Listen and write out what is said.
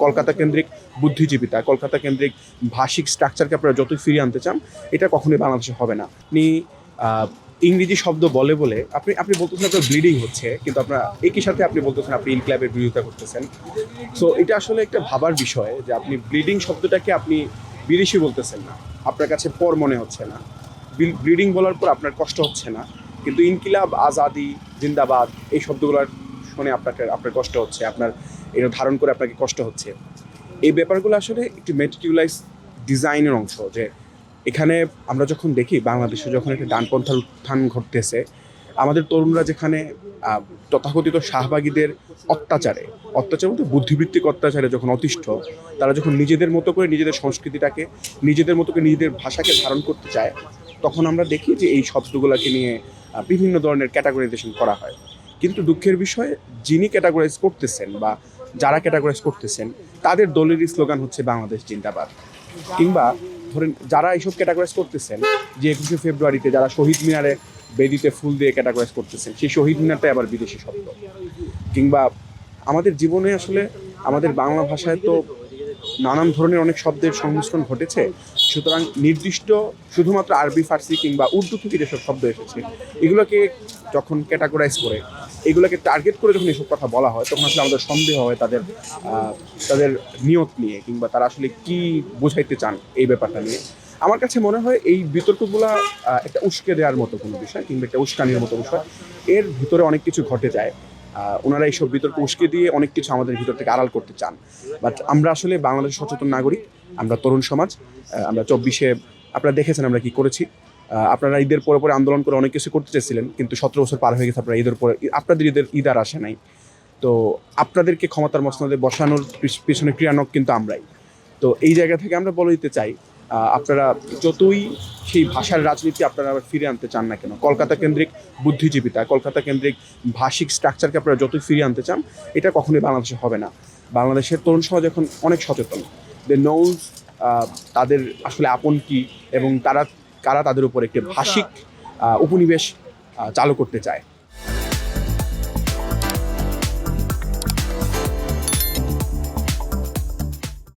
কলকাতা কেন্দ্রিক বুদ্ধিজীবিতা, কলকাতা কেন্দ্রিক ভাষিক স্ট্রাকচারকে আপনারা যতই ফিরিয়ে আনতে চান, এটা কখনোই বাংলাদেশে হবে না। আপনি ইংরেজি শব্দ বলে বলে আপনি বলতেছেন আপনার ব্লিডিং হচ্ছে, কিন্তু আপনার একই সাথে আপনি বলতেছেন আপনি ইনক্লাবের বিরোধিতা করতেছেন। সো এটা আসলে একটা ভাবার বিষয় যে আপনি ব্লিডিং শব্দটাকে আপনি বিদেশি বলতেছেন না, আপনার কাছে পর মনে হচ্ছে না। ব্লিডিং বলার পর আপনার কষ্ট হচ্ছে না, কিন্তু ইনকিলাব, আজাদি, জিন্দাবাদ এই শব্দগুলোর শুনে আপনার কষ্ট হচ্ছে, আপনার এটা ধারণ করে আপনাকে কষ্ট হচ্ছে। এই ব্যাপারগুলো আসলে একটি মেটিকুলাইজ ডিজাইনের অংশ। যে এখানে আমরা যখন দেখি বাংলাদেশে যখন একটা ডানপন্থার উত্থান ঘটতেছে, আমাদের তরুণরা যেখানে তথাকথিত শাহবাগীদের অত্যাচার বলতে বুদ্ধিবৃত্তিক অত্যাচারে যখন অতিষ্ঠ, তারা যখন নিজেদের মতো করে নিজেদের সংস্কৃতিটাকে, নিজেদের মতো করে নিজেদের ভাষাকে ধারণ করতে চায়, তখন আমরা দেখি যে এই শব্দগুলোকে নিয়ে বিভিন্ন ধরনের ক্যাটাগরাইজেশন করা হয়। কিন্তু দুঃখের বিষয়, যিনি ক্যাটাগরাইজ করতেছেন বা যারা ক্যাটাগরাইজ করতেছেন, তাদের দলেরই স্লোগান হচ্ছে বাংলাদেশ জিন্দাবাদ। কিংবা ধরেন যারা এইসব ক্যাটাগরাইজ করতেছেন, যে 21শে ফেব্রুয়ারিতে যারা শহীদ মিনারে বেদিতে ফুল দিয়ে ক্যাটাগরাইজ করতেছেন, সেই শহীদ মিনারটাই আবার বিদেশি শব্দ। কিংবা আমাদের জীবনে আসলে আমাদের বাংলা ভাষায় তো নানান ধরনের অনেক শব্দের সংমিশ্রণ ঘটেছে। সুতরাং নির্দিষ্ট শুধুমাত্র আরবি, ফার্সি কিংবা উর্দু থেকে যেসব শব্দ এসেছে, এগুলোকে যখন ক্যাটাগরাইজ করে, এগুলোকে টার্গেট করে যখন এসব কথা বলা হয়, তখন আসলে আমাদের সন্দেহ হয় তাদের নিয়ত নিয়ে, কিংবা তারা আসলে কি বোঝাইতে চান এই ব্যাপারটা নিয়ে। আমার কাছে মনে হয় এই বিতর্কগুলো একটা উস্কে দেওয়ার মতো কোনো বিষয়, কিংবা একটা উস্কানির মতো বিষয়। এর ভিতরে অনেক কিছু ঘটে যায়। ওনারা এইসব বিতর্ক উস্কে দিয়ে অনেক কিছু আমাদের ভিতর থেকে আড়াল করতে চান। বাট আমরা আসলে বাংলাদেশের সচেতন নাগরিক, আমরা তরুণ সমাজ। আমরা 24শে আপনারা দেখেছেন আমরা কি করেছি। আপনারা ঈদের পরে পরে আন্দোলন করে অনেক কিছু করতে চেয়েছিলেন, কিন্তু 17 বছর পার হয়ে গেছে, আপনারা ঈদের পরে আপনাদের ঈদ আর আসে নাই। তো আপনাদেরকে ক্ষমতার মসনদে বসানোর পিছনে ক্রিয়ানক কিন্তু আমরাই। তো এই জায়গা থেকে আমরা বলে দিতে চাই, আপনারা যতই সেই ভাষার রাজনীতি আপনারা আবার ফিরে আনতে চান না কেন, কলকাতা কেন্দ্রিক বুদ্ধিজীবিতা, কলকাতা কেন্দ্রিক ভাষিক স্ট্রাকচারকে আপনারা যতই ফিরিয়ে আনতে চান, এটা কখনোই বাংলাদেশে হবে না। বাংলাদেশের তরুণ সমাজ এখন অনেক সচেতন। দে নোজ তাদের আসলে আপন কি, এবং কারা তাদের উপর একটি ভাষিক উপনিবেশ চালু করতে চায়।